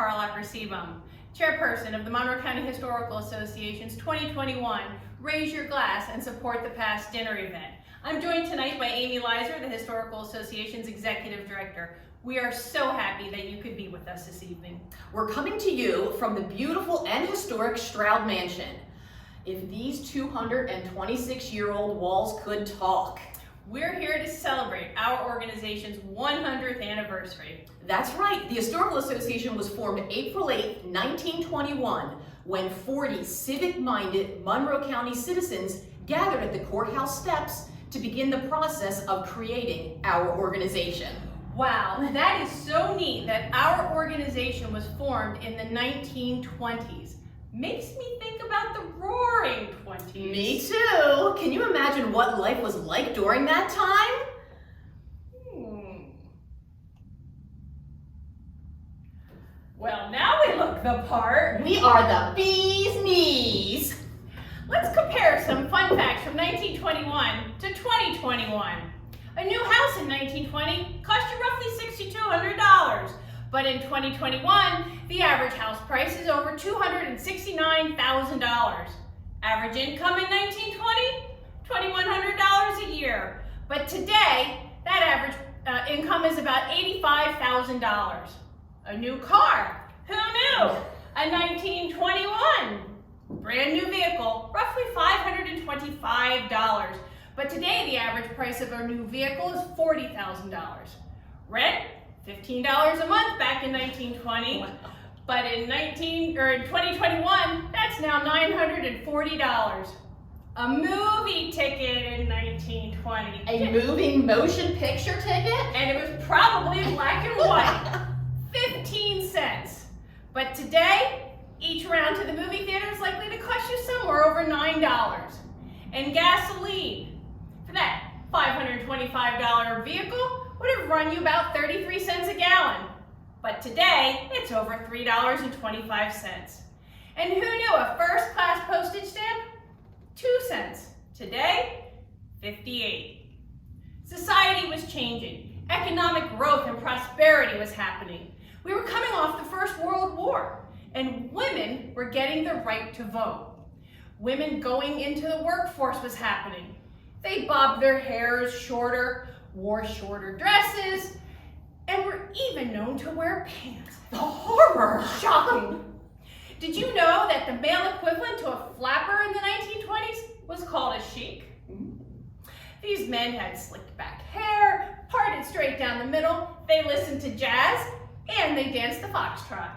Harlocker Seabohm, Chairperson of the Monroe County Historical Association's 2021 Raise Your Glass and Support the Past dinner event. I'm joined tonight by Amy Lizer, the Historical Association's Executive Director. We are so happy that you could be with us this evening. We're coming to you from the beautiful and historic Stroud Mansion. If these 226-year-old walls could talk. We're here to celebrate our organization's 100th anniversary. That's right. The Historical Association was formed April 8, 1921, when 40 civic-minded Monroe County citizens gathered at the courthouse steps to begin the process of creating our organization. Wow, that is so neat that our organization was formed in the 1920s. Makes me think about the Roaring 20s. Me too. Can you imagine what life was like during that time? Well, now we look the part. We are the bee's knees. Let's compare some fun facts from 1921 to 2021. A new house in 1920 cost you roughly $6,200. But in 2021, the average house price is over $269,000. Average income in 1920, $2,100 a year. But today, that average income is about $85,000. A new car, who knew? A 1921 brand new vehicle, roughly $525. But today, the average price of a new vehicle is $40,000. Rent, $15 a month back in 1920, but in 2021, that's now $940. A movie ticket in 1920. A moving motion picture ticket? And it was probably black and white. 15 cents. But today, each round to the movie theater is likely to cost you somewhere over $9. And gasoline, for that $525 vehicle, would have run you about 33 cents a gallon. But today, it's over $3.25. And who knew a first-class postage stamp? 2 cents. Today, 58. Society was changing. Economic growth and prosperity was happening. We were coming off the First World War, and women were getting the right to vote. Women going into the workforce was happening. They bobbed their hairs shorter, wore shorter dresses, and were even known to wear pants. The horror! Shocking! Did you know that the male equivalent to a flapper in the 1920s was called a sheik? These men had slicked back hair, parted straight down the middle, they listened to jazz, and they danced the foxtrot.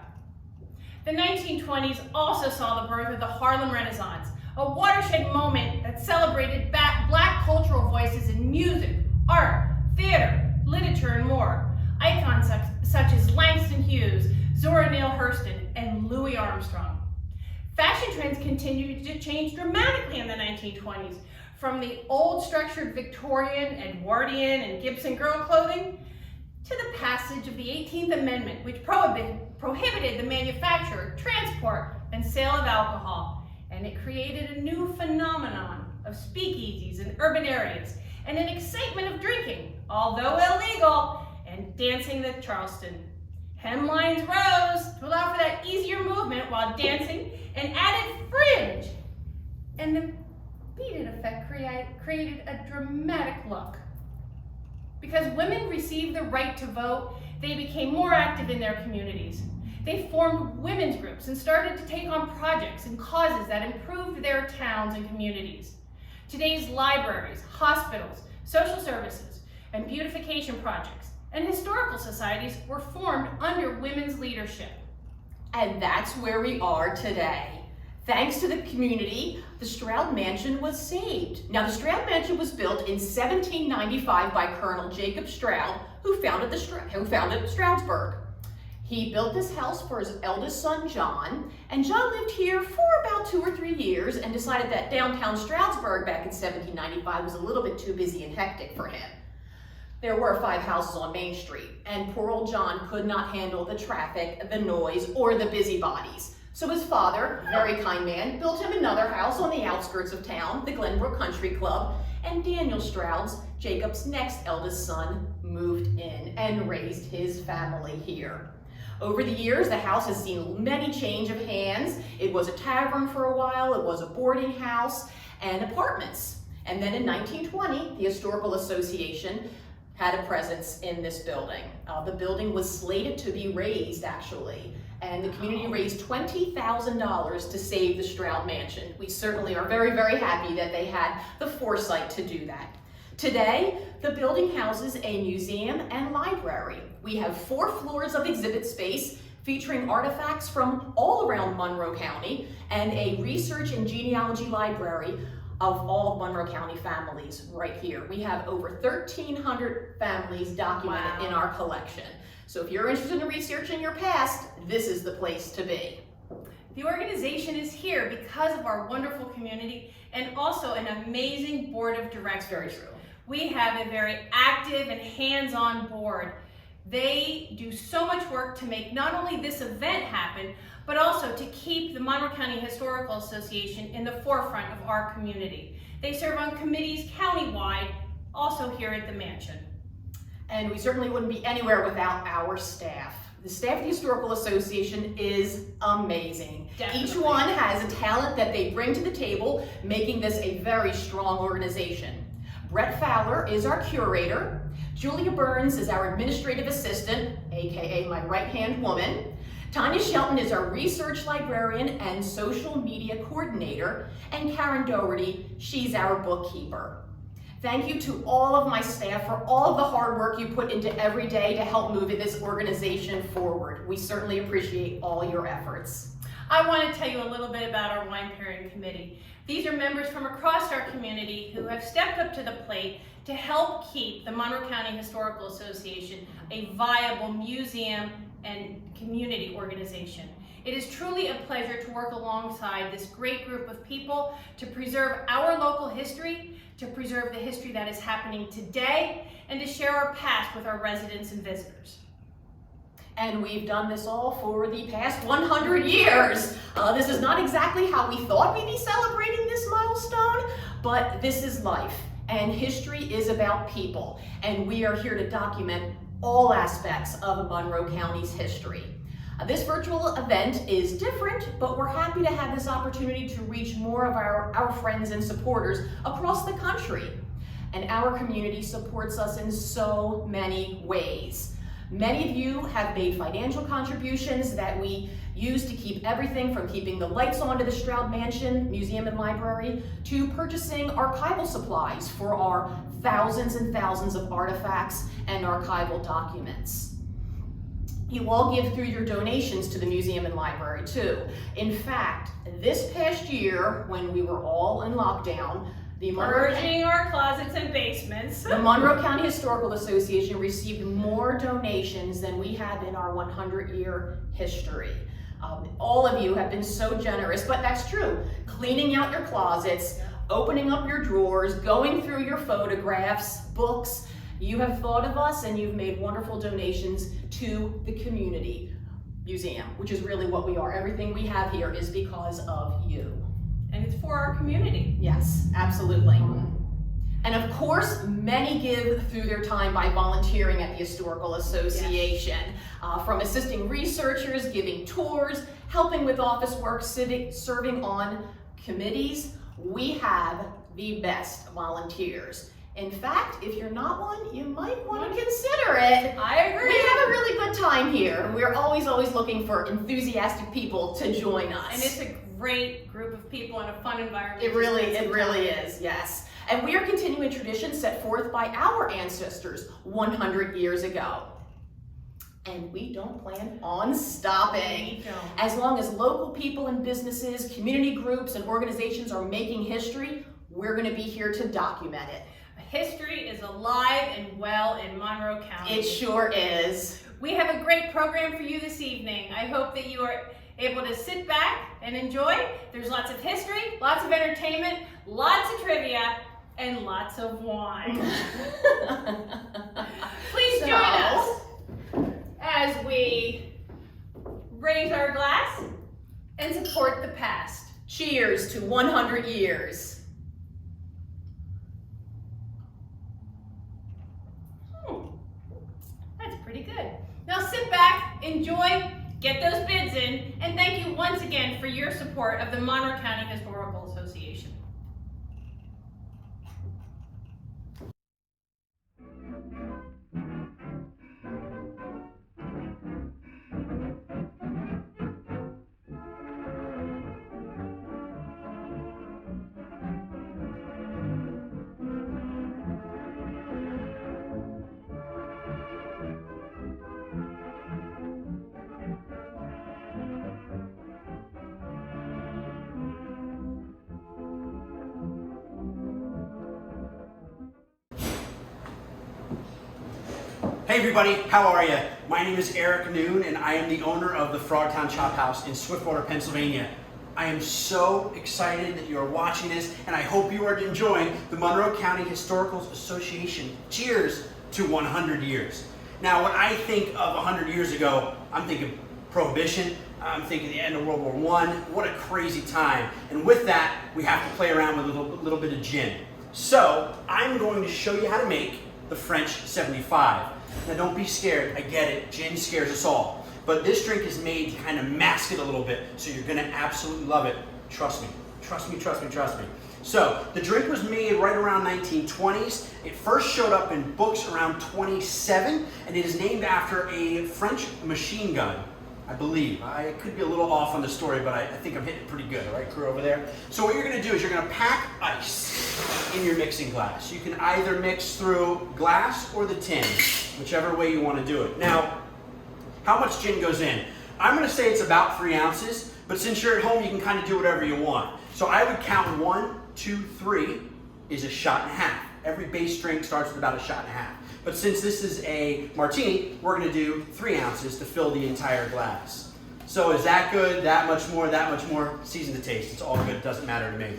The 1920s also saw the birth of the Harlem Renaissance, a watershed moment that celebrated Black cultural voices in music, art, theater, literature, and more. Icons such as Langston Hughes, Zora Neale Hurston, and Louis Armstrong. Fashion trends continued to change dramatically in the 1920s, from the old structured Victorian, Edwardian, and Gibson girl clothing to the passage of the 18th Amendment, which prohibited the manufacture, transport, and sale of alcohol. And it created a new phenomenon of speakeasies in urban areas and an excitement of drinking, although illegal, and dancing the Charleston. Hemlines rose to allow for that easier movement while dancing and added fringe. And the beaded effect created a dramatic look. Because women received the right to vote, they became more active in their communities. They formed women's groups and started to take on projects and causes that improved their towns and communities. Today's libraries, hospitals, social services, and beautification projects and historical societies were formed under women's leadership. And that's where we are today. Thanks to the community, the Stroud Mansion was saved. Now, the Stroud Mansion was built in 1795 by Colonel Jacob Stroud, who founded Stroudsburg. He built this house for his eldest son, John, and John lived here for about 2 or 3 years and decided that downtown Stroudsburg back in 1795 was a little bit too busy and hectic for him. There were 5 houses on Main Street, and poor old John could not handle the traffic, the noise, or the busybodies. So his father, a very kind man, built him another house on the outskirts of town, the Glenbrook Country Club, and Daniel Stroud's, Jacob's next eldest son, moved in and raised his family here. Over the years, the house has seen many change of hands. It was a tavern for a while, it was a boarding house, and apartments. And then in 1920, the Historical Association had a presence in this building. The building was slated to be razed, actually, and the community raised $20,000 to save the Stroud Mansion. We certainly are very, very happy that they had the foresight to do that. Today, the building houses a museum and library. We have 4 floors of exhibit space featuring artifacts from all around Monroe County and a research and genealogy library of all Monroe County families right here. We have over 1,300 families documented in our collection. So if you're interested in researching your past, this is the place to be. The organization is here because of our wonderful community and also an amazing board of directors. Very true. We have a very active and hands-on board. They do so much work to make not only this event happen, but also to keep the Monroe County Historical Association in the forefront of our community. They serve on committees countywide, also here at the mansion. And we certainly wouldn't be anywhere without our staff. The staff of the Historical Association is amazing. Definitely. Each one has a talent that they bring to the table, making this a very strong organization. Brett Fowler is our curator. Julia Burns is our administrative assistant, AKA my right-hand woman. Tanya Shelton is our research librarian and social media coordinator. And Karen Doherty, she's our bookkeeper. Thank you to all of my staff for all of the hard work you put into every day to help move this organization forward. We certainly appreciate all your efforts. I want to tell you a little bit about our wine pairing committee. These are members from across our community who have stepped up to the plate to help keep the Monroe County Historical Association a viable museum and community organization. It is truly a pleasure to work alongside this great group of people to preserve our local history, to preserve the history that is happening today, and to share our past with our residents and visitors. And we've done this all for the past 100 years. This is not exactly how we thought we'd be celebrating this milestone, but this is life, and history is about people, and we are here to document all aspects of Monroe County's history. This virtual event is different, but we're happy to have this opportunity to reach more of our friends and supporters across the country. And our community supports us in so many ways. Many of you have made financial contributions that we use to keep everything from keeping the lights on to the Stroud Mansion Museum and Library to purchasing archival supplies for our thousands and thousands of artifacts and archival documents. You all give through your donations to the museum and library too. In fact, this past year when we were all in lockdown, Purging our closets and basements. The Monroe County Historical Association received more donations than we have in our 100-year history. All of you have been so generous, but that's true. Cleaning out your closets, opening up your drawers, going through your photographs, books. You have thought of us and you've made wonderful donations to the community museum, which is really what we are. Everything we have here is because of you. And it's for our community. Yes, absolutely. And of course, many give through their time by volunteering at the Historical Association. Yes. From assisting researchers, giving tours, helping with office work, serving on committees. We have the best volunteers. In fact, if you're not one, you might want to consider it. I agree. We have a really good time here. We're always looking for enthusiastic people to join us. And it's a great group of people in a fun environment. It really is, yes. And we are continuing traditions set forth by our ancestors 100 years ago. And we don't plan on stopping. We don't. As long as local people and businesses, community groups, and organizations are making history, we're going to be here to document it. History is alive and well in Monroe County. It sure is. We have a great program for you this evening. I hope that you are able to sit back and enjoy. There's lots of history, lots of entertainment, lots of trivia, and lots of wine. Please join us as we raise our glass and support the past. Cheers to 100 years. That's pretty good. Now sit back, enjoy support of the Monroe County Historical Association. Hey everybody, how are you? My name is Eric Noon and I am the owner of the Frogtown Chop House in Swiftwater, Pennsylvania. I am so excited that you are watching this and I hope you are enjoying the Monroe County Historical Association. Cheers to 100 years. Now when I think of 100 years ago, I'm thinking Prohibition, I'm thinking the end of World War I. What a crazy time. And with that, we have to play around with a little bit of gin. So I'm going to show you how to make the French 75. Now don't be scared, I get it, gin scares us all. But this drink is made to kind of mask it a little bit, so you're gonna absolutely love it. Trust me, trust me, trust me, trust me. So, the drink was made right around 1920s. It first showed up in books around 27, and it is named after a French machine gun, I believe. I could be a little off on the story, but I think I'm hitting it pretty good, all right, crew over there? So what you're gonna do is you're gonna pack ice in your mixing glass. You can either mix through glass or the tin, whichever way you wanna do it. Now, how much gin goes in? I'm gonna say it's about 3 ounces, but since you're at home, you can kind of do whatever you want. So I would count 1, 2, 3 is a shot and a half. Every base drink starts with about a shot and a half. But since this is a martini, we're gonna do 3 ounces to fill the entire glass. So is that good? That much more, that much more? Season to taste, it's all good, it doesn't matter to me.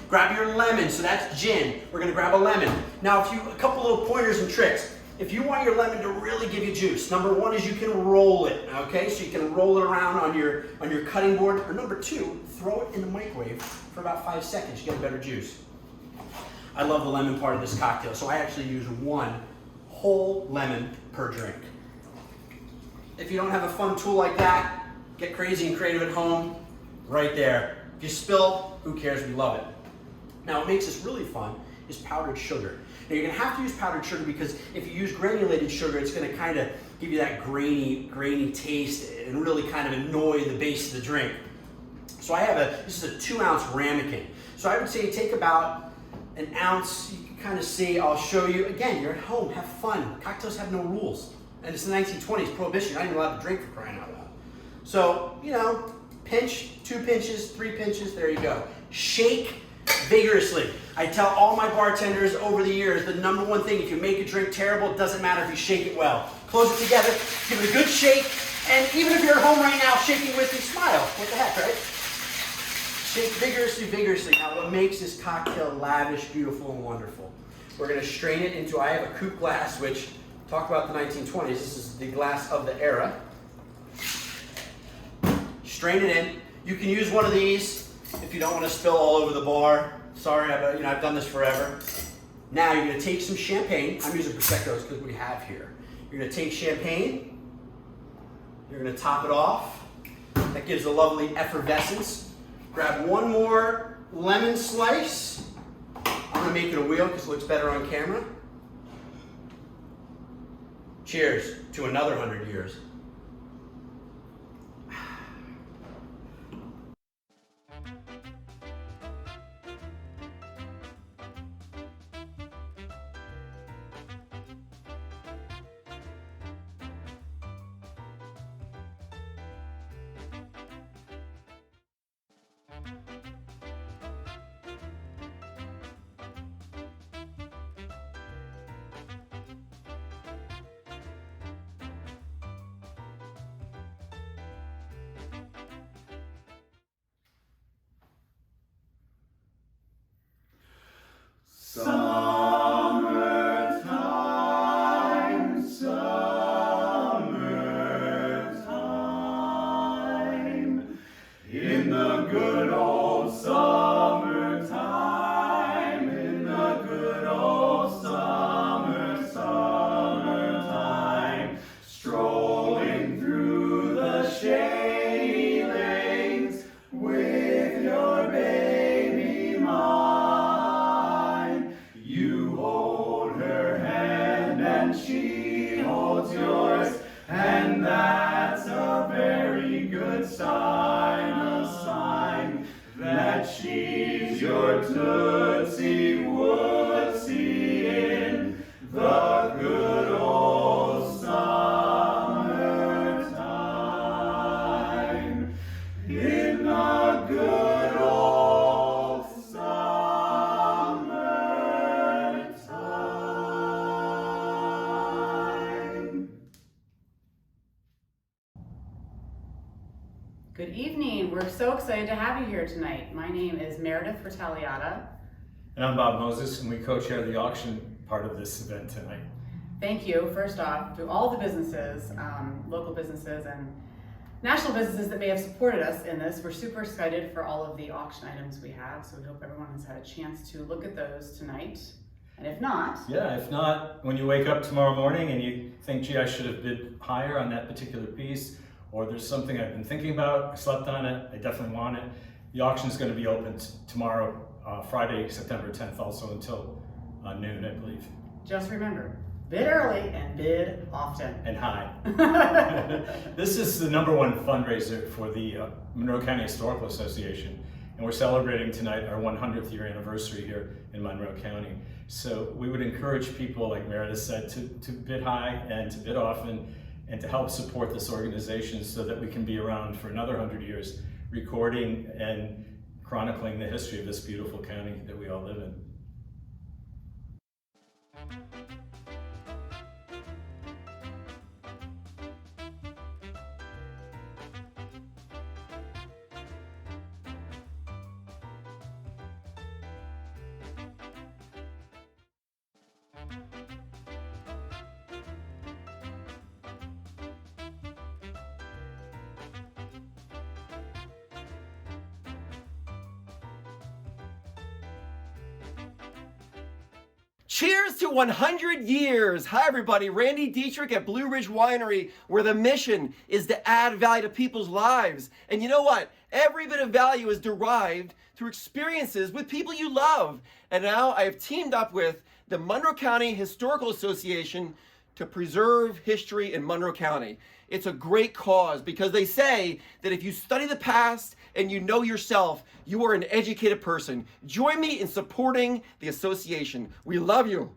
Grab your lemon, so that's gin. We're gonna grab a lemon. Now a couple little pointers and tricks. If you want your lemon to really give you juice, number 1 is you can roll it, okay? So you can roll it around on your cutting board. Or number 2, throw it in the microwave for about 5 seconds, you get a better juice. I love the lemon part of this cocktail, so I actually use 1 whole lemon per drink. If you don't have a fun tool like that, get crazy and creative at home, right there. If you spill, who cares, we love it. Now what makes this really fun is powdered sugar. Now you're gonna have to use powdered sugar because if you use granulated sugar, it's gonna kind of give you that grainy taste and really kind of annoy the base of the drink. So I have this is a 2 ounce ramekin. So I would say take about an ounce. You can kind of see, I'll show you. Again, you're at home, have fun. Cocktails have no rules. And it's the 1920s, Prohibition, you're not even allowed to drink for crying out loud. So, you know, pinch, 2 pinches, 3 pinches, there you go. Shake vigorously. I tell all my bartenders over the years, the number 1 thing, if you make a drink terrible, it doesn't matter if you shake it well. Close it together, give it a good shake, and even if you're at home right now shaking with me, smile. What the heck, right? Shake vigorously, vigorously. Now what makes this cocktail lavish, beautiful, and wonderful? We're gonna strain it into, I have a coupe glass, which, talk about the 1920s, this is the glass of the era. Strain it in. You can use one of these if you don't want to spill all over the bar. Sorry, I've done this forever. Now you're gonna take some champagne. I'm using Prosecco's because we have here. You're gonna take champagne. You're gonna top it off. That gives a lovely effervescence. Grab 1 more lemon slice. I'm gonna make it a wheel because it looks better on camera. Cheers to another 100 years. she's your Tootsie Wootsie in the good old summertime. In the good old summertime. Good evening. We're so excited to have you here tonight. My name is Meredith Fratelliata. And I'm Bob Moses, and we co-chair the auction part of this event tonight. Thank you, first off, to all the businesses, local businesses and national businesses that may have supported us in this. We're super excited for all of the auction items we have, so we hope everyone has had a chance to look at those tonight. And if not, Yeah, if not, when you wake up tomorrow morning and you think, gee, I should have bid higher on that particular piece, or there's something I've been thinking about, I slept on it, I definitely want it, the auction is going to be open tomorrow, Friday, September 10th, also until noon, I believe. just remember, bid early and bid often. And high. This is the #1 fundraiser for the Monroe County Historical Association, and we're celebrating tonight our 100th year anniversary here in Monroe County. So we would encourage people, like Meredith said, to bid high and to bid often, and to help support this organization so that we can be around for another 100 years, recording and chronicling the history of this beautiful county that we all live in. Cheers to 100 years! Hi everybody, Randy Dietrich at Blue Ridge Winery, where the mission is to add value to people's lives. And you know what? Every bit of value is derived through experiences with people you love. And now I have teamed up with the Monroe County Historical Association to preserve history in Monroe County. It's a great cause because they say that if you study the past and you know yourself, you are an educated person. Join me in supporting the association. We love you.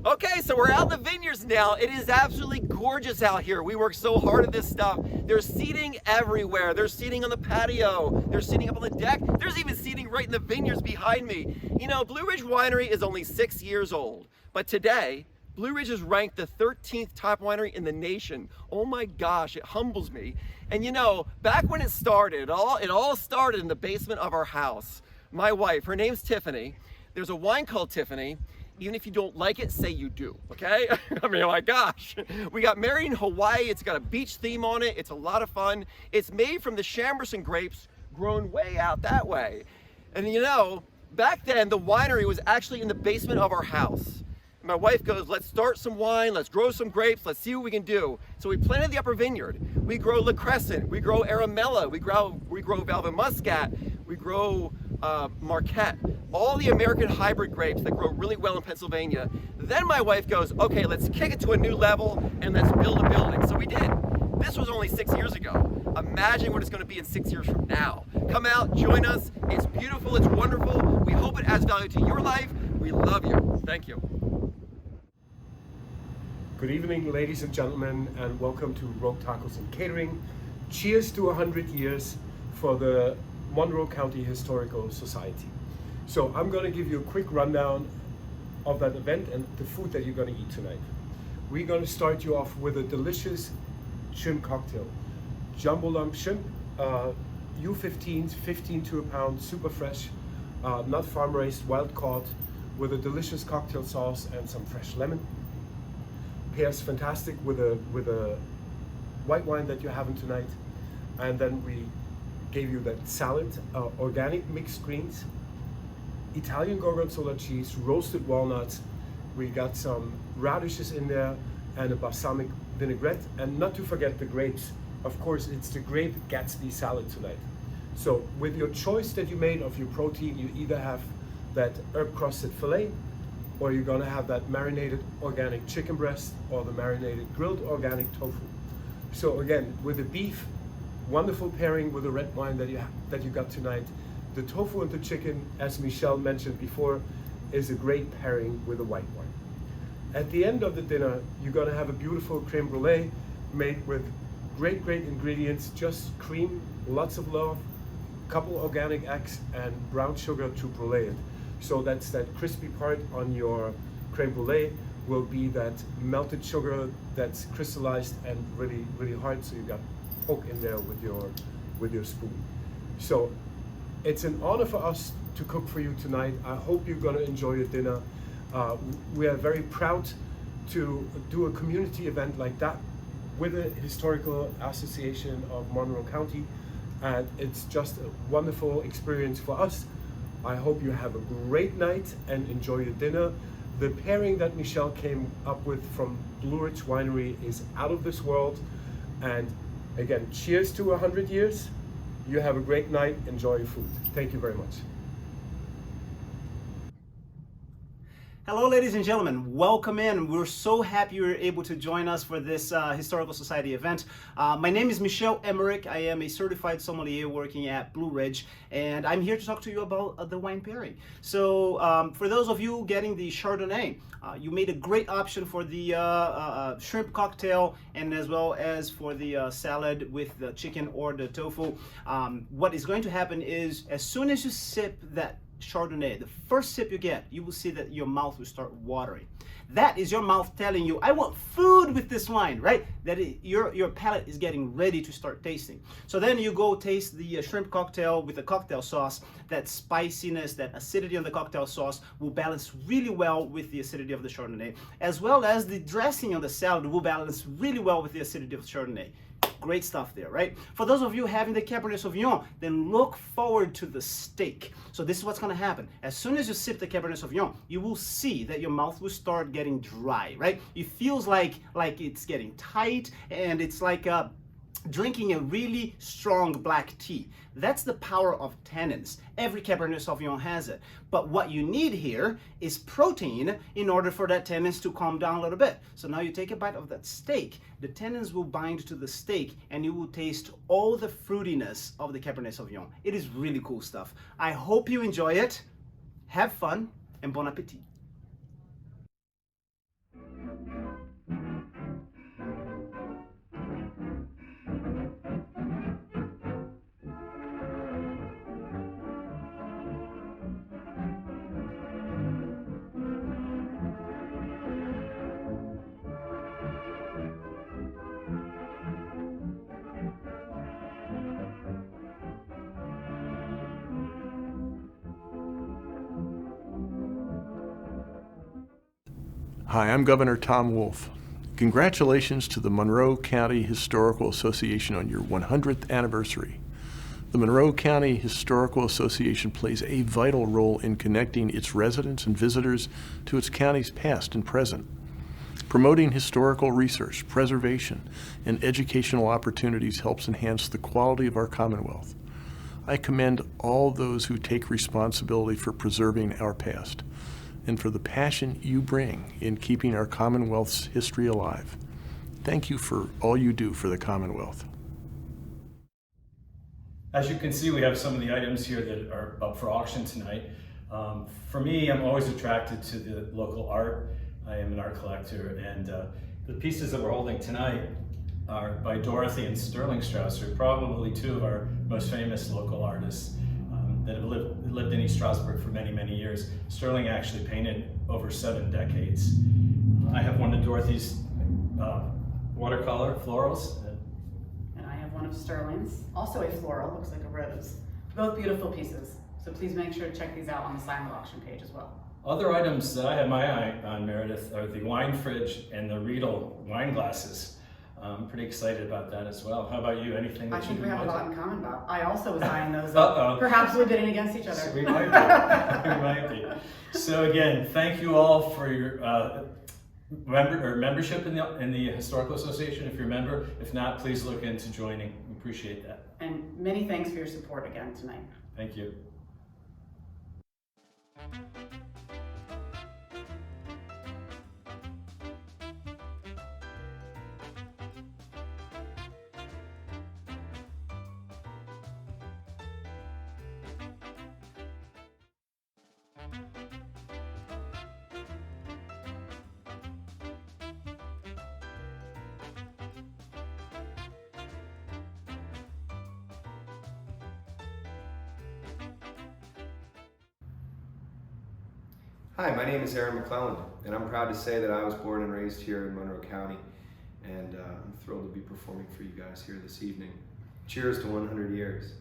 Okay, so we're out in the vineyards now. It is absolutely gorgeous out here. We work so hard at this stuff. There's seating everywhere. There's seating on the patio. There's seating up on the deck. There's even seating right in the vineyards behind me. You know, Blue Ridge Winery is only 6 years old, but today, Blue Ridge is ranked the 13th top winery in the nation. Oh my gosh, it humbles me. And you know, back when it started, it all started in the basement of our house. My wife, her name's Tiffany. There's a wine called Tiffany. Even if you don't like it, say you do, okay? I mean, oh my gosh. We got married in Hawaii. It's got a beach theme on it. It's a lot of fun. It's made from the Chambourcin grapes grown way out that way. And you know, back then the winery was actually in the basement of our house. My wife goes, let's start some wine, let's grow some grapes, let's see what we can do. So we planted the upper vineyard. We grow La Crescent, we grow Aramella, we grow Velvet Muscat, we grow Marquette, all the American hybrid grapes that grow really well in Pennsylvania. Then my wife goes, okay, let's kick it to a new level and let's build a building. So we did. This was only 6 years ago. Imagine what it's going to be in 6 years from now. Come out, join us. It's beautiful, it's wonderful. We hope it adds value to your life. We love you. Thank you. Good evening, ladies and gentlemen, and welcome to Rogue Tacos and Catering. Cheers to 100 years for the Monroe County Historical Society. So I'm going to give you a quick rundown of that event and the food that you're going to eat tonight. We're going to start you off with a delicious shrimp cocktail. Jumbo lump shrimp, U15s, 15 to a pound, super fresh, not farm raised, wild caught, with a delicious cocktail sauce and some fresh lemon. Pairs fantastic with a white wine that you're having tonight. And then we gave you that salad, organic mixed greens, Italian gorgonzola cheese, roasted walnuts. We got some radishes in there and a balsamic vinaigrette. And not to forget the grapes. Of course, it's the grape Gatsby salad tonight. So with your choice that you made of your protein, you either have that herb crusted filet, or you're gonna have that marinated organic chicken breast or the marinated grilled organic tofu. So again, with the beef, wonderful pairing with the red wine that you got tonight. The tofu and the chicken, as Michelle mentioned before, is a great pairing with a white wine. At the end of the dinner, you're gonna have a beautiful creme brulee made with great ingredients, just cream, lots of love, couple organic eggs, and brown sugar to brulee it. So that's that crispy part on your creme brulee will be that melted sugar that's crystallized and really hard, so you got poke in there with your spoon. So it's an honor for us to cook for you tonight. I hope you're gonna enjoy your dinner. We are very proud to do a community event like that with the Historical Association of Monroe County, and it's just a wonderful experience for us. I hope you have a great night and enjoy your dinner. The pairing that Michelle came up with from Blue Ridge Winery is out of this world. And again, cheers to 100 years. You have a great night. Enjoy your food. Thank you very much. Hello, ladies and gentlemen. Welcome in. We're so happy you were able to join us for this Historical Society event. My name is Michel Emmerich. I am a certified sommelier working at Blue Ridge, and I'm here to talk to you about the wine pairing. So for those of you getting the Chardonnay, you made a great option for the shrimp cocktail and as well as for the salad with the chicken or the tofu. What is going to happen is as soon as you sip that Chardonnay, the first sip you get, you will see that your mouth will start watering. That is your mouth telling you, I want food with this wine, right? Your palate is getting ready to start tasting. So then you go taste the shrimp cocktail with the cocktail sauce. That spiciness, that acidity on the cocktail sauce will balance really well with the acidity of the Chardonnay, as well as the dressing on the salad will balance really well with the acidity of the Chardonnay. Great stuff there, right? For those of you having the Cabernet Sauvignon, then look forward to the steak. So this is what's gonna happen. As soon as you sip the Cabernet Sauvignon, you will see that your mouth will start getting dry, right? It feels like it's getting tight, and it's like drinking a really strong black tea. That's the power of tannins. Every Cabernet Sauvignon has it. But what you need here is protein in order for that tannins to calm down a little bit. So now you take a bite of that steak, the tannins will bind to the steak and you will taste all the fruitiness of the Cabernet Sauvignon. It is really cool stuff. I hope you enjoy it. Have fun and bon appetit. Hi, I'm Governor Tom Wolf. Congratulations to the Monroe County Historical Association on your 100th anniversary. The Monroe County Historical Association plays a vital role in connecting its residents and visitors to its county's past and present. Promoting historical research, preservation, and educational opportunities helps enhance the quality of our Commonwealth. I commend all those who take responsibility for preserving our past and for the passion you bring in keeping our Commonwealth's history alive. Thank you for all you do for the Commonwealth. As you can see, we have some of the items here that are up for auction tonight. For me, I'm always attracted to the local art. I am an art collector, and the pieces that we're holding tonight are by Dorothy and Sterling Strauss, who are probably two of our most famous local artists that have lived in East Stroudsburg for many, many years. Sterling actually painted over 7 decades. I have one of Dorothy's watercolor florals. And I have one of Sterling's, also a floral, looks like a rose. Both beautiful pieces. So please make sure to check these out on the silent auction page as well. Other items that I have my eye on, Meredith, are the wine fridge and the Riedel wine glasses. I'm pretty excited about that as well. How about you? Anything that I think you we have a lot want? in common about. I also was eyeing those Uh-oh. up. Perhaps we're bidding against each other. We might be. We might be. So again, thank you all for your membership in the Historical Association. If you're a member, if not, please look into joining. We appreciate that. And many thanks for your support again tonight. Thank you. Hi, my name is Aaron McClellan, and I'm proud to say that I was born and raised here in Monroe County, and I'm thrilled to be performing for you guys here this evening. Cheers to 100 years.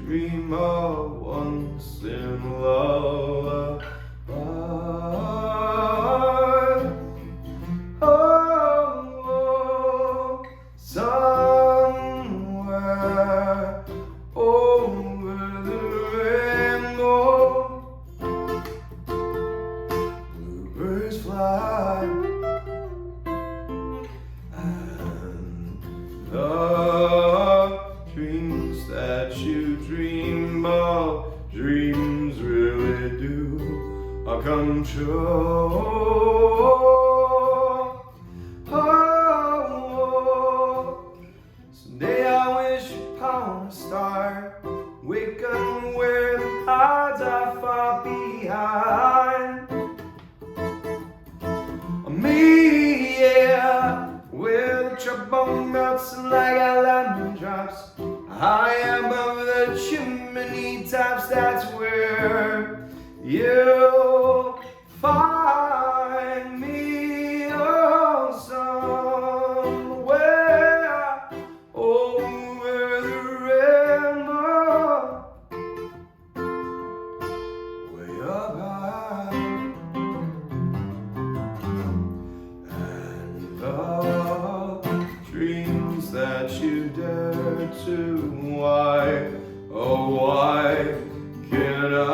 Dream of once in lullaby. Oh, somewhere over the rainbow, bluebirds fly, and the dreams that you dream of, dreams really do come true. Oh, someday I wish upon a star, wake up where the odds are far behind me, yeah, where the trouble melts like a lemon drops high above the chimney tops. That's where you'll find me, oh, somewhere over the rainbow, way up high, and the dreams that you dare to, why, oh why can't I?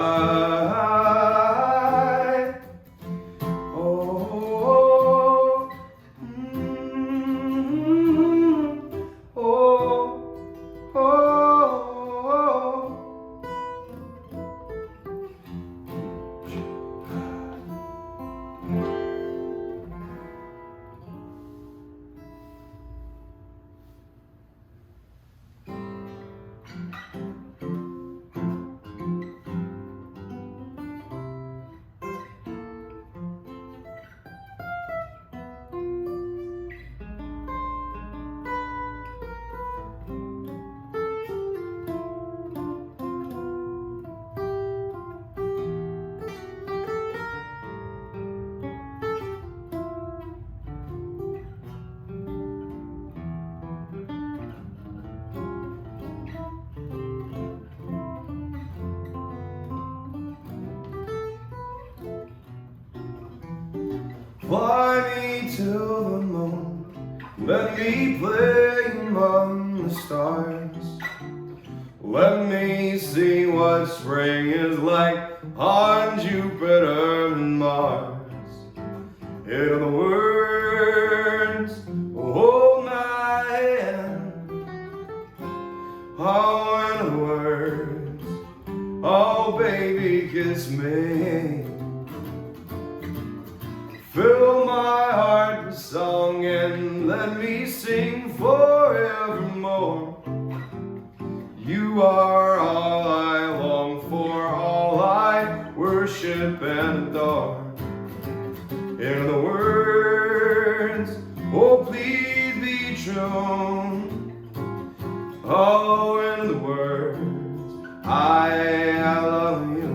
Oh, oh, oh. Fly me to the moon, let me play among the stars. Let me see what spring is like on Jupiter and Mars. In other words, hold my hand. Oh, in other words, oh baby, kiss me. Fill my heart with song and let me sing forevermore. You are all I long for, all I worship and adore. In other words, oh true. Oh, in the words, I love you.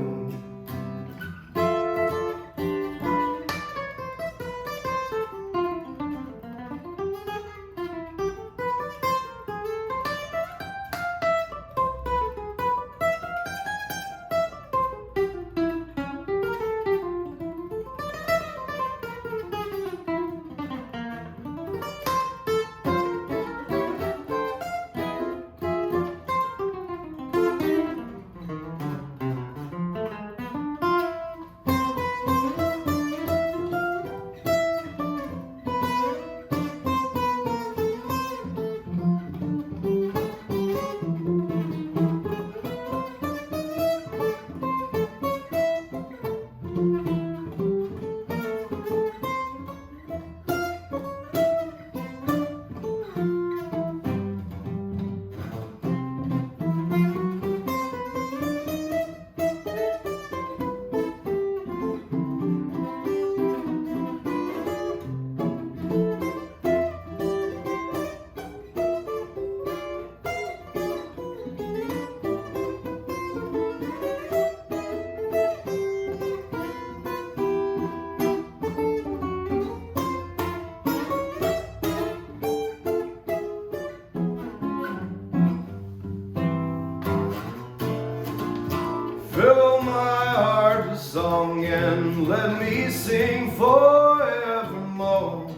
Fill my heart with song and let me sing forevermore.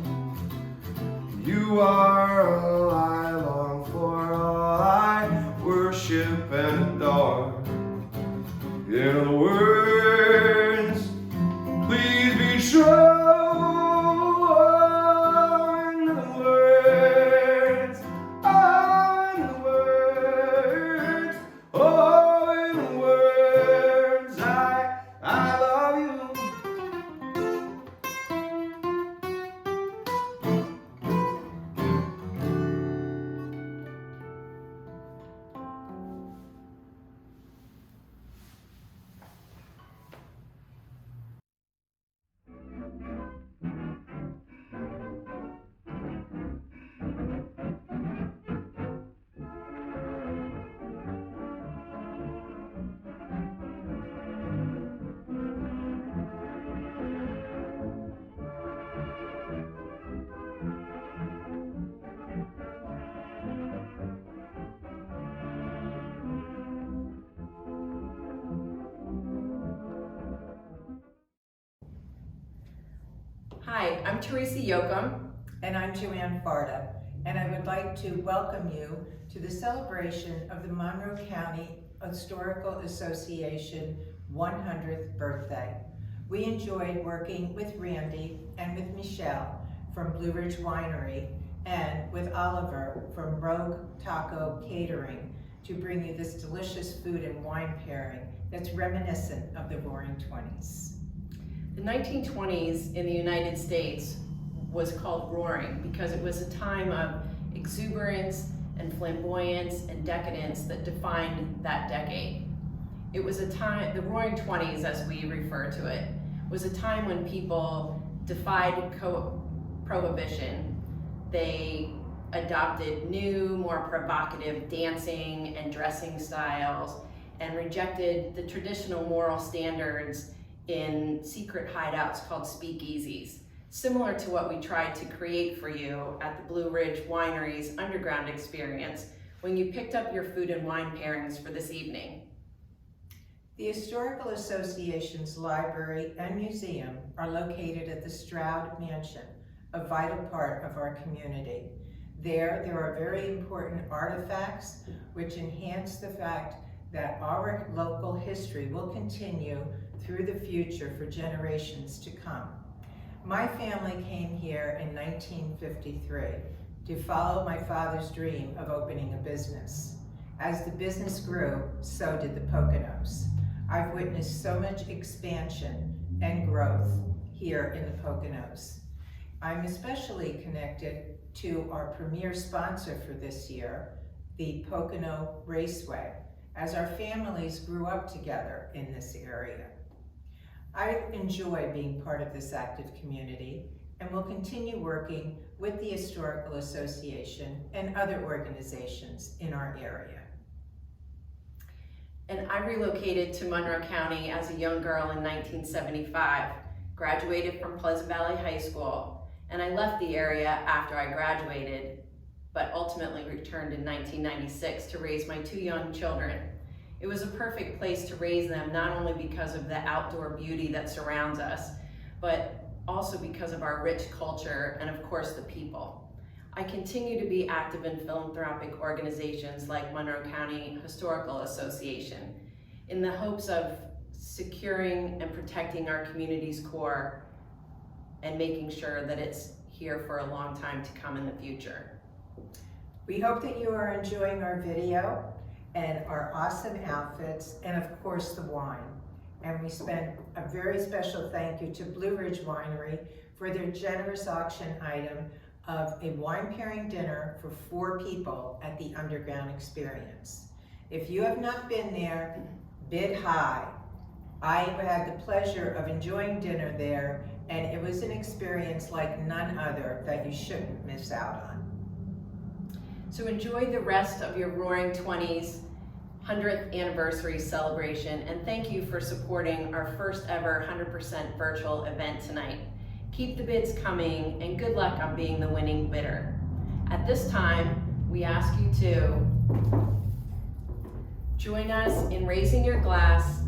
You are all I long for, all I worship and adore. In other words, please be true. In other words, oh, in other words, oh, in other words, I love you. Hi, I'm Teresa Yoakum. And I'm Joanne Farda, and I would like to welcome you to the celebration of the Monroe County Historical Association 100th birthday. We enjoyed working with Randy and with Michelle from Blue Ridge Winery and with Oliver from Rogue Taco Catering to bring you this delicious food and wine pairing that's reminiscent of the Roaring '20s. The 1920s in the United States was called Roaring because it was a time of exuberance and flamboyance and decadence that defined that decade. It was a time, the Roaring '20s as we refer to it, was a time when people defied prohibition. They adopted new, more provocative dancing and dressing styles and rejected the traditional moral standards in secret hideouts called speakeasies, similar to what we tried to create for you at the Blue Ridge Winery's underground experience when you picked up your food and wine pairings for this evening. The Historical Association's library and museum are located at the Stroud Mansion, a vital part of our community. There are very important artifacts which enhance the fact that our local history will continue through the future for generations to come. My family came here in 1953 to follow my father's dream of opening a business. As the business grew, so did the Poconos. I've witnessed so much expansion and growth here in the Poconos. I'm especially connected to our premier sponsor for this year, the Pocono Raceway, as our families grew up together in this area. I enjoy being part of this active community, and will continue working with the Historical Association and other organizations in our area. And I relocated to Monroe County as a young girl in 1975, graduated from Pleasant Valley High School, and I left the area after I graduated, but ultimately returned in 1996 to raise my 2 young children. It was a perfect place to raise them, not only because of the outdoor beauty that surrounds us, but also because of our rich culture and of course the people. I continue to be active in philanthropic organizations like Monroe County Historical Association in the hopes of securing and protecting our community's core and making sure that it's here for a long time to come in the future. We hope that you are enjoying our video and our awesome outfits and of course the wine. And we spend a very special thank you to Blue Ridge Winery for their generous auction item of a wine pairing dinner for 4 people at the Underground Experience. If you have not been there, bid high. I had the pleasure of enjoying dinner there, and it was an experience like none other that you shouldn't miss out on. So enjoy the rest of your Roaring 20s 100th anniversary celebration, and thank you for supporting our first ever 100% virtual event tonight. Keep the bids coming, and good luck on being the winning bidder. At this time, we ask you to join us in raising your glass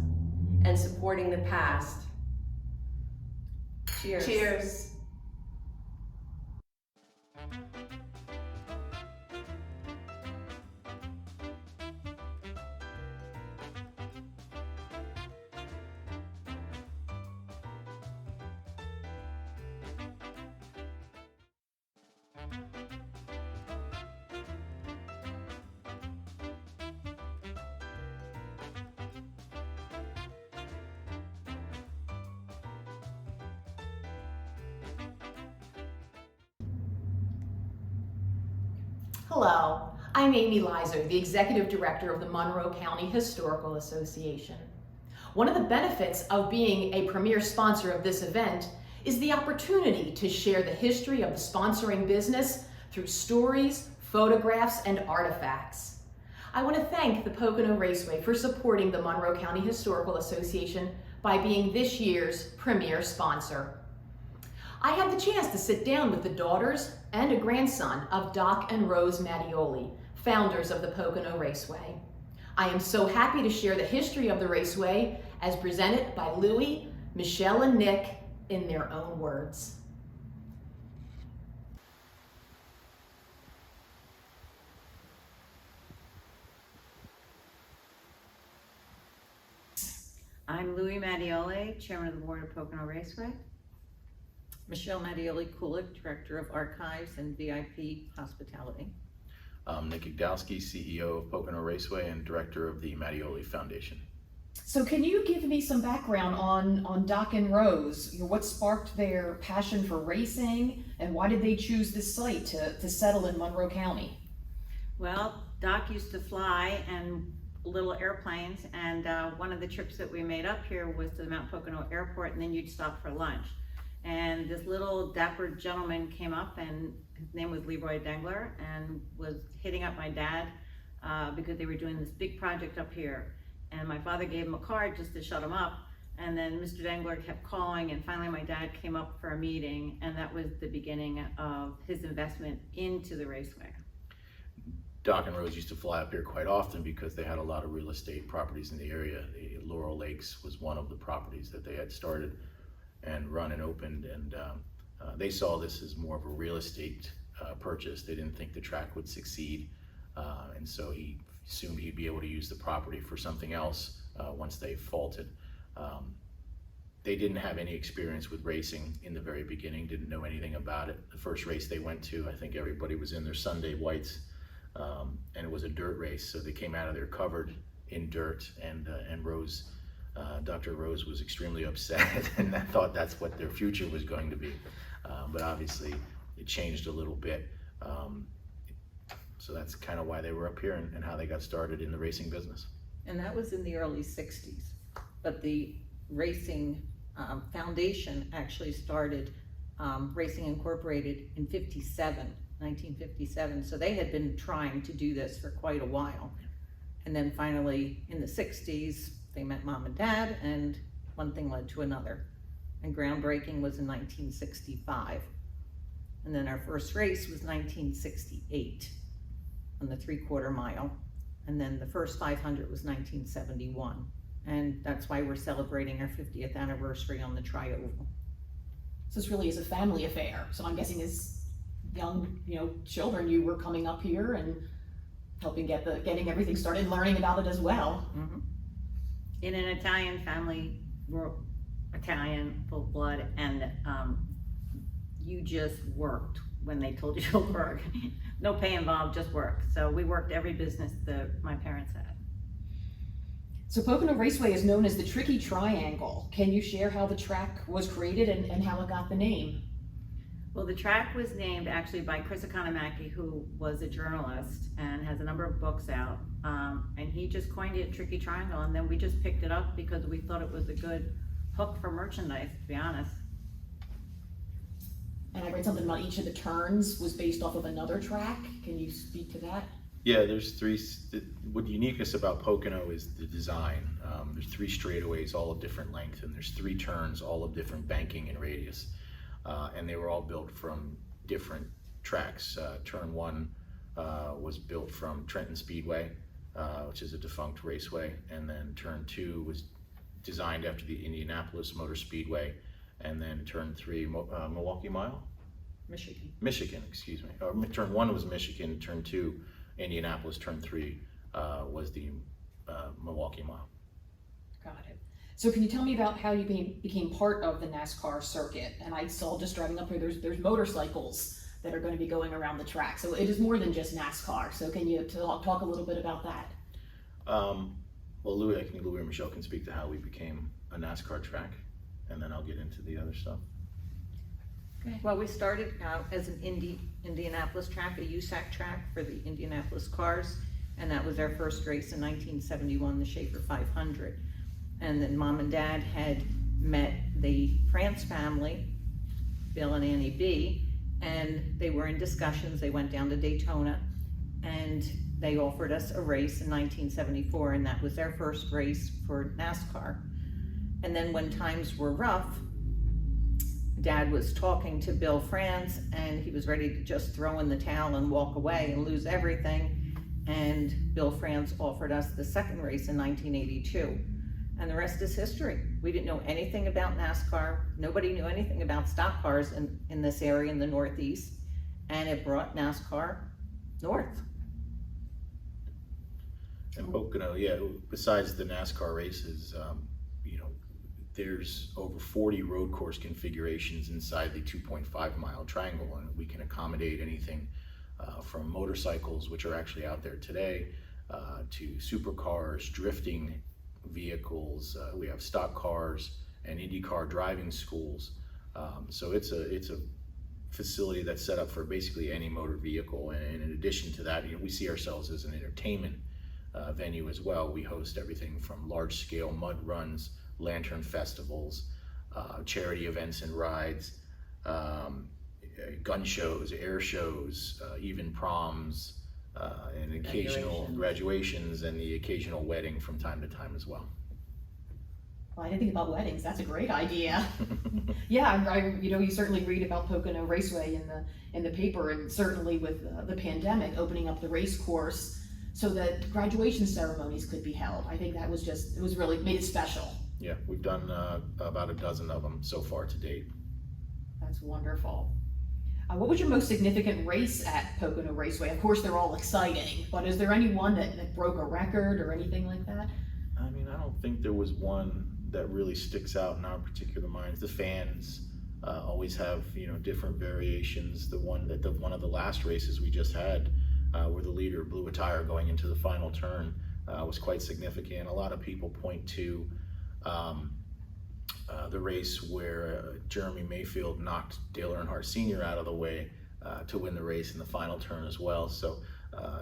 and supporting the past. Cheers. Cheers. Hello, I'm Amy Lizer, the Executive Director of the Monroe County Historical Association. One of the benefits of being a premier sponsor of this event is the opportunity to share the history of the sponsoring business through stories, photographs, and artifacts. I want to thank the Pocono Raceway for supporting the Monroe County Historical Association by being this year's premier sponsor. I had the chance to sit down with the daughters and a grandson of Doc and Rose Mattioli, founders of the Pocono Raceway. I am so happy to share the history of the Raceway as presented by Louie, Michelle, and Nick in their own words. I'm Louie Mattioli, Chairman of the Board of Pocono Raceway. Michelle Mattioli-Kulik, Director of Archives and VIP Hospitality. Nick Igdowski, CEO of Pocono Raceway and Director of the Mattioli Foundation. So can you give me some background on Doc and Rose? What sparked their passion for racing, and why did they choose this site to settle in Monroe County? Well, Doc used to fly and little airplanes, and one of the trips that we made up here was to the Mount Pocono Airport, and then you'd stop for lunch. And this little dapper gentleman came up, and his name was Leroy Dengler, and was hitting up my dad because they were doing this big project up here. And my father gave him a card just to shut him up. And then Mr. Dengler kept calling, and finally my dad came up for a meeting, and that was the beginning of his investment into the raceway. Doc and Rose used to fly up here quite often because they had a lot of real estate properties in the area. The Laurel Lakes was one of the properties that they had started and run and opened, and they saw this as more of a real estate purchase. They didn't think the track would succeed, and so he assumed he'd be able to use the property for something else once they faulted. They didn't have any experience with racing in the very beginning, didn't know anything about it. The first race they went to, I think everybody was in their Sunday whites, and it was a dirt race, so they came out of there covered in dirt, and Rose, Dr. Rose was extremely upset and I thought that's what their future was going to be. But obviously it changed a little bit. So that's kind of why they were up here and how they got started in the racing business. And that was in the early 60s. But the racing foundation actually started Racing Incorporated in 1957. So they had been trying to do this for quite a while. And then finally in the 60s, they met Mom and Dad, and one thing led to another. And groundbreaking was in 1965. And then our first race was 1968 on the 3/4 mile. And then the first 500 was 1971. And that's why we're celebrating our 50th anniversary on the Tri-Oval. So this really is a family affair. So I'm guessing as young, children, you were coming up here and helping getting everything started, learning about it as well. Mm-hmm. In an Italian family, we're Italian, full blood, and you just worked when they told you to work. No pay involved, just work. So we worked every business that my parents had. So Pocono Raceway is known as the Tricky Triangle. Can you share how the track was created and how it got the name? Well, the track was named actually by Chris Economaki, who was a journalist and has a number of books out. And he just coined it Tricky Triangle, and then we just picked it up because we thought it was a good hook for merchandise, to be honest. And I read something about each of the turns was based off of another track. Can you speak to that? Yeah, there's three. What uniqueness about Pocono is the design. There's 3 straightaways, all of different length, and there's 3 turns, all of different banking and radius. And they were all built from different tracks. Turn 1 was built from Trenton Speedway, which is a defunct raceway, and then turn 2 was designed after the Indianapolis Motor Speedway, and then turn 3, Milwaukee Mile? Michigan, excuse me. Turn 1 was Michigan, turn 2, Indianapolis, turn 3 was the Milwaukee Mile. Got it. So can you tell me about how you became part of the NASCAR circuit? And I saw just driving up here, there's motorcycles that are going to be going around the track. So it is more than just NASCAR. So can you talk a little bit about that? Well, Louis or Michelle can speak to how we became a NASCAR track, and then I'll get into the other stuff. Okay. Well, we started out as an Indianapolis track, a USAC track for the Indianapolis cars, and that was our first race in 1971, the Schaefer 500. And then Mom and Dad had met the France family, Bill and Annie B, and they were in discussions. They went down to Daytona, and they offered us a race in 1974, and that was their first race for NASCAR. And then when times were rough, Dad was talking to Bill France, and he was ready to just throw in the towel and walk away and lose everything. And Bill France offered us the second race in 1982. And the rest is history. We didn't know anything about NASCAR. Nobody knew anything about stock cars in this area in the Northeast. And it brought NASCAR north. And Pocono, yeah, besides the NASCAR races, there's over 40 road course configurations inside the 2.5 mile triangle, and we can accommodate anything from motorcycles, which are actually out there today, to supercars, drifting vehicles. We have stock cars and IndyCar driving schools. So it's a facility that's set up for basically any motor vehicle. And in addition to that, we see ourselves as an entertainment venue as well. We host everything from large scale mud runs, lantern festivals, charity events and rides, gun shows, air shows, even proms, and occasional graduations and the occasional wedding from time to time as well. Well, I didn't think about weddings. That's a great idea. Yeah, you certainly read about Pocono Raceway in the paper, and certainly with the pandemic opening up the race course so that graduation ceremonies could be held. I think that was it was really made it special. Yeah, we've done about a dozen of them so far to date. That's wonderful. What was your most significant race at Pocono Raceway? Of course, they're all exciting, but is there any one that broke a record or anything like that? I mean, I don't think there was one that really sticks out in our particular minds. The fans always have, different variations. One of the last races we just had, where the leader blew a tire going into the final turn, was quite significant. A lot of people point to the race where Jeremy Mayfield knocked Dale Earnhardt Sr. out of the way to win the race in the final turn as well. So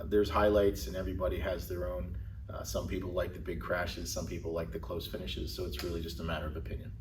there's highlights, and everybody has their own. Some people like the big crashes, some people like the close finishes, so it's really just a matter of opinion.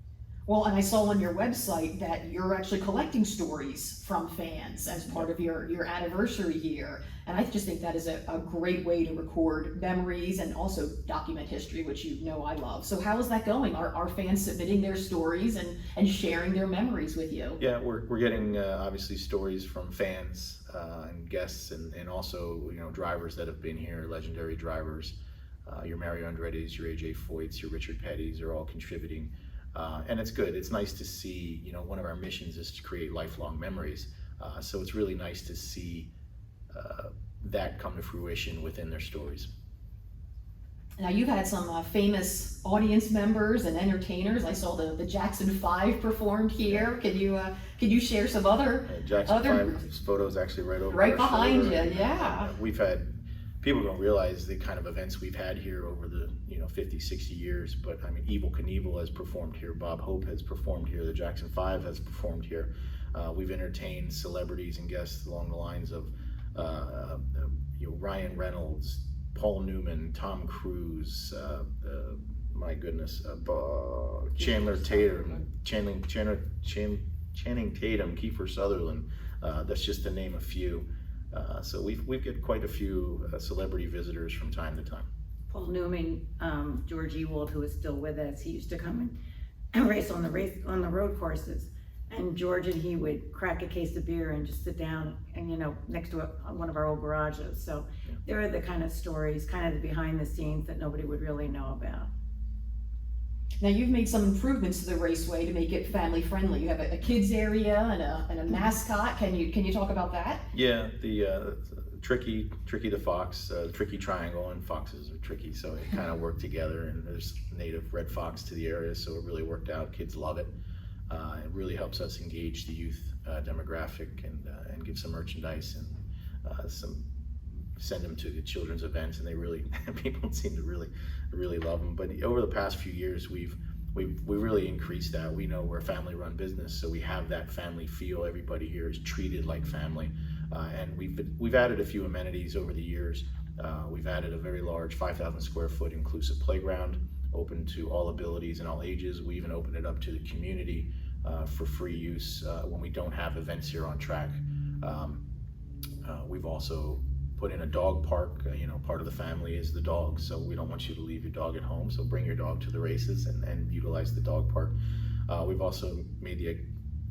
Well, and I saw on your website that you're actually collecting stories from fans as part of your anniversary year. And I just think that is a great way to record memories and also document history, which you know I love. So how is that going? Are fans submitting their stories and sharing their memories with you? Yeah, we're getting obviously stories from fans and guests and also, you know, drivers that have been here, legendary drivers. Your Mario Andretti's, your AJ Foyt's, your Richard Petty's are all contributing. And it's good. It's nice to see, you know, one of our missions is to create lifelong memories. So it's really nice to see that come to fruition within their stories. Now you've had some famous audience members and entertainers. I saw the Jackson 5 performed here. Can you share some other Jackson 5's photos actually right over right our behind shoulder. you? Yeah. We've had, people don't realize the kind of events we've had here over the 50, 60 years, but I mean, Evel Knievel has performed here, Bob Hope has performed here, the Jackson 5 has performed here. We've entertained celebrities and guests along the lines of Ryan Reynolds, Paul Newman, Tom Cruise, my goodness, Channing Tatum, Kiefer Sutherland. That's just to name a few. So we've got quite a few celebrity visitors from time to time. Paul Newman, George Ewald, who is still with us, he used to come and race on the road courses. And George and he would crack a case of beer and just sit down and, next to one of our old garages. So there are the kind of stories, kind of the behind the scenes that nobody would really know about. Now you've made some improvements to the raceway to make it family friendly. You have a kids area and a mascot. Can you talk about that? Yeah, the Tricky the fox, the Tricky triangle, and foxes are tricky, so it kind of worked together. And there's native red fox to the area, so it really worked out. Kids love it. It really helps us engage the youth demographic and give some merchandise and send them to the children's events, and they really people seem to really love them. But over the past few years, we really increased that. We know we're a family-run business, so we have that family feel. Everybody here is treated like family, and we've added a few amenities over the years. We've added a very large 5,000 square foot inclusive playground, open to all abilities and all ages. We even open it up to the community for free use when we don't have events here on track. We've also put in a dog park. Part of the family is the dog, so we don't want you to leave your dog at home, so bring your dog to the races and utilize the dog park. We've also made the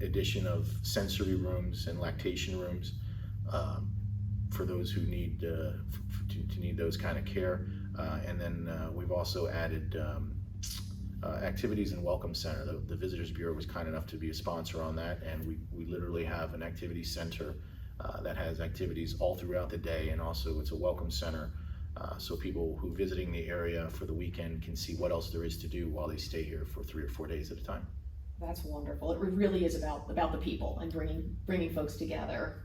addition of sensory rooms and lactation rooms for those who need to need those kind of care. And then we've also added activities and welcome center. The Visitors Bureau was kind enough to be a sponsor on that, and we literally have an activity center that has activities all throughout the day, and also it's a welcome center so people who visiting the area for the weekend can see what else there is to do while they stay here for 3 or 4 days at a time. That's wonderful. It really is about the people and bringing folks together.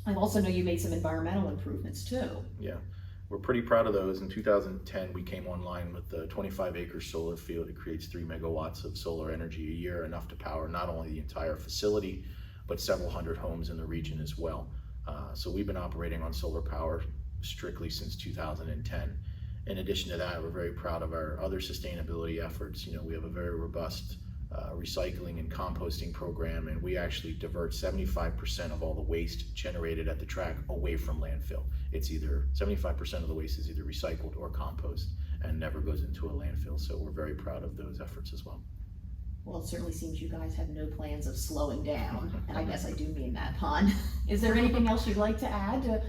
I also know you made some environmental improvements too. Yeah, we're pretty proud of those. In 2010, we came online with the 25-acre solar field. It creates 3 megawatts of solar energy a year, enough to power not only the entire facility, but several hundred homes in the region as well. So we've been operating on solar power strictly since 2010. In addition to that, we're very proud of our other sustainability efforts. We have a very robust recycling and composting program, and we actually divert 75% of all the waste generated at the track away from landfill. It's either 75% of the waste is either recycled or compost and never goes into a landfill. So we're very proud of those efforts as well. Well, it certainly seems you guys have no plans of slowing down, and I guess I do mean that pun. Is there anything else you'd like to add to,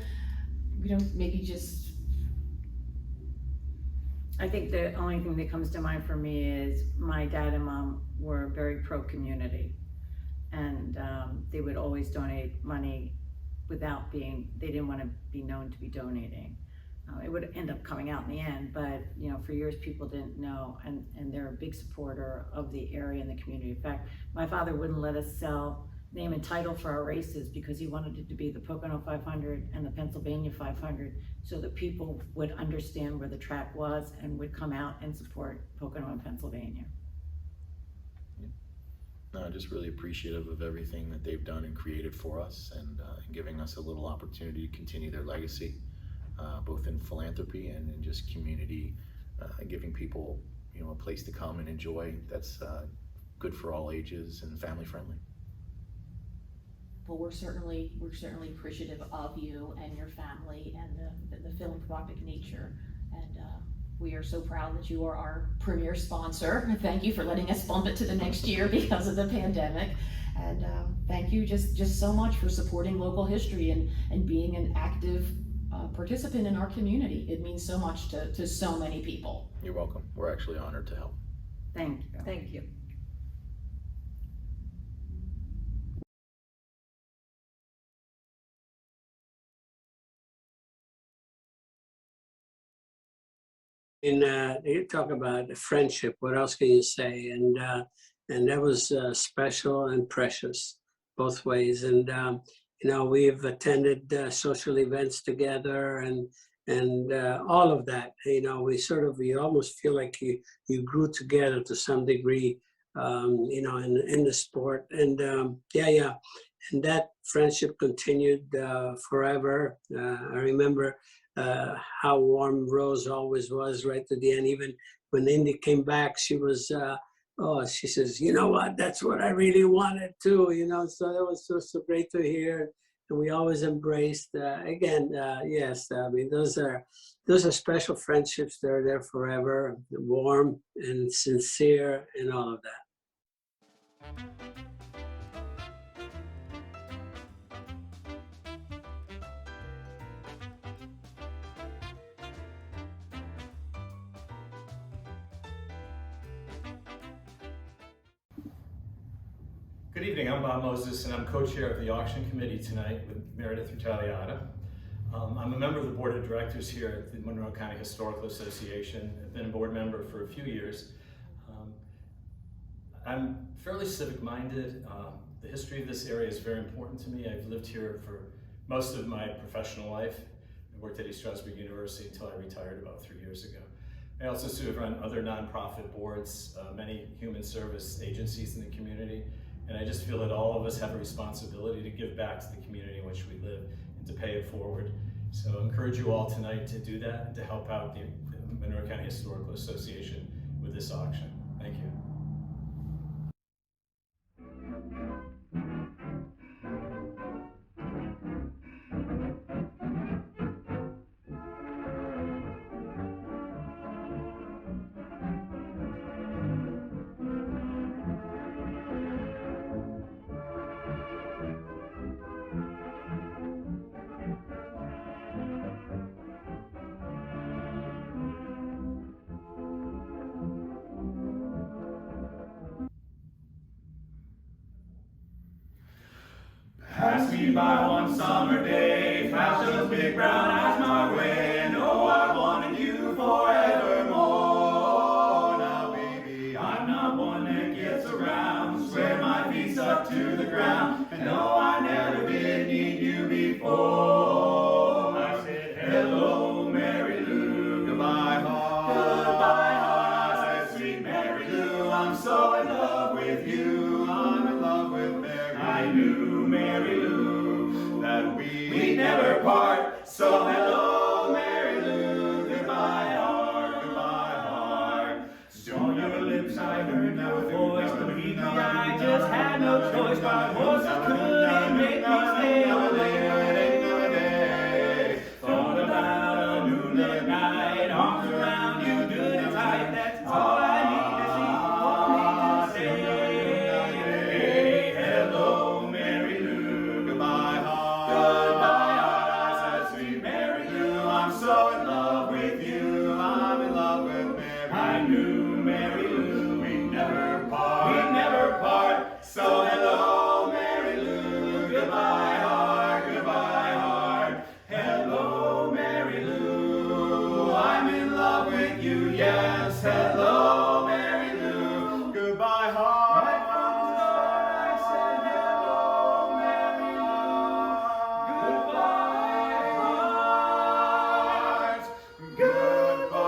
maybe just... I think the only thing that comes to mind for me is my dad and mom were very pro-community, and they would always donate money they didn't want to be known to be donating. It would end up coming out in the end, but for years people didn't know, and they're a big supporter of the area and the community. In fact, my father wouldn't let us sell name and title for our races because he wanted it to be the Pocono 500 and the Pennsylvania 500 so that people would understand where the track was and would come out and support Pocono and Pennsylvania. No, just really appreciative of everything that they've done and created for us, and giving us a little opportunity to continue their legacy, both in philanthropy and in just community, giving people a place to come and enjoy. That's good for all ages and family friendly. Well, we're certainly appreciative of you and your family and the philanthropic nature, and we are so proud that you are our premier sponsor. Thank you for letting us bump it to the next year because of the pandemic, and thank you just so much for supporting local history and being an active participant in our community. It means so much to so many people. You're welcome. We're actually honored to help. Thank you. Thank you. You talk about friendship. What else can you say? And that was special and precious, both ways. And you know, we've attended social events together, and all of that. You know, you almost feel like you grew together to some degree. You know, in the sport, and yeah, and that friendship continued forever. I remember how warm Rose always was right to the end. Even when Indy came back, she was, she says, you know what, that's what I really wanted too, you know, so that was so great to hear. And we always embraced, yes, I mean, those are special friendships. They're there forever, warm and sincere and all of that. Good evening, I'm Bob Moses, and I'm co-chair of the auction committee tonight with Meredith Ritagliata. I'm a member of the board of directors here at the Monroe County Historical Association. I've been a board member for a few years. I'm fairly civic-minded. The history of this area is very important to me. I've lived here for most of my professional life. I worked at East Stroudsburg University until I retired about 3 years ago. I also serve on other nonprofit boards, many human service agencies in the community. And I just feel that all of us have a responsibility to give back to the community in which we live and to pay it forward. So I encourage you all tonight to do that and to help out the Monroe County Historical Association with this auction. Thank you. Pass me by one summer day, flash those big brown eyes my way, and oh, I wanted you forevermore. Now, baby, I'm not one that gets around, swear my feet stuck to the ground, and no, I never did need you before. I said, hello, Mary Lou, goodbye, heart. Goodbye, heart. I said, sweet Mary Lou, I'm so in love with you. I'm in love with Mary. I knew, Mary Lou, that we'd never part. So hello, Mary Lou, goodbye, heart, goodbye, heart. So on your lips I heard no voice, believe me, I just had no choice. My voice couldn't make me stay away. Thought about a moonlit night, arms around you, good and tight. That's all I need to see for me to say. Hey, hello, Mary Lou, goodbye, heart. Goodbye, heart. I said, sweet Mary Lou, I'm so in love with you. I'm in love with Mary. I knew, Mary Lou, we'd never part. We'd never part. So hello, Mary Lou, goodbye, heart. Goodbye, heart. Hello, Mary Lou, I'm in love with you. Yes, hello, Mary Lou, goodbye, heart. Right from the start, I said hello, Mary Lou, goodbye, heart. Goodbye, heart.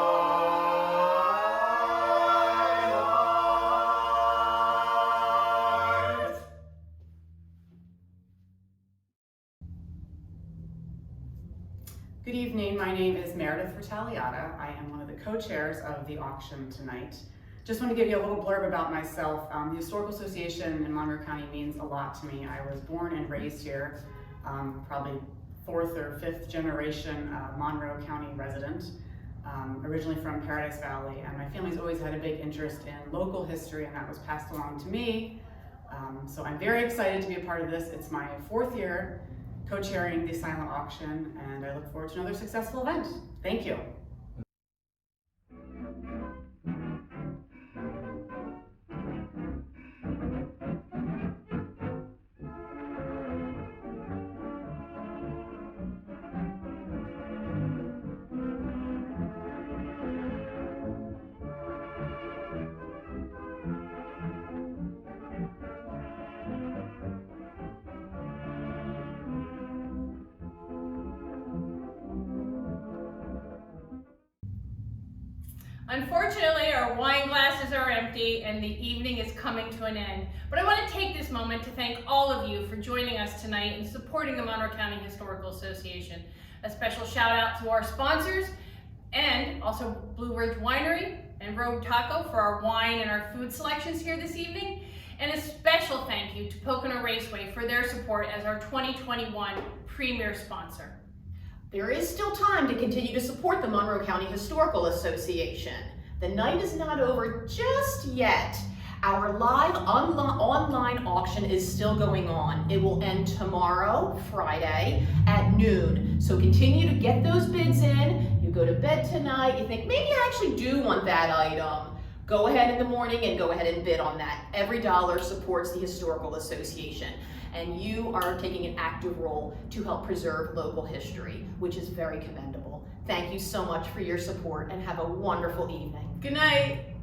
Good evening, my name is Meredith Ritagliata. I am one of the co-chairs of the auction tonight. Just want to give you a little blurb about myself. The Historical Association in Monroe County means a lot to me. I was born and raised here, probably 4th or 5th generation Monroe County resident, originally from Paradise Valley, and my family's always had a big interest in local history, and that was passed along to me. So I'm very excited to be a part of this. It's my 4th year co-chairing the silent auction, and I look forward to another successful event. Thank you. Unfortunately, our wine glasses are empty and the evening is coming to an end. But I want to take this moment to thank all of you for joining us tonight and supporting the Monroe County Historical Association. A special shout out to our sponsors and also Blue Ridge Winery and Road Taco for our wine and our food selections here this evening. And a special thank you to Pocono Raceway for their support as our 2021 premier sponsor. There is still time to continue to support the Monroe County Historical Association. The night is not over just yet. Our live online auction is still going on. It will end tomorrow, Friday, at noon. So continue to get those bids in. You go to bed tonight, you think, maybe I actually do want that item. Go ahead in the morning and go ahead and bid on that. Every dollar supports the Historical Association. And you are taking an active role to help preserve local history, which is very commendable. Thank you so much for your support and have a wonderful evening. Good night.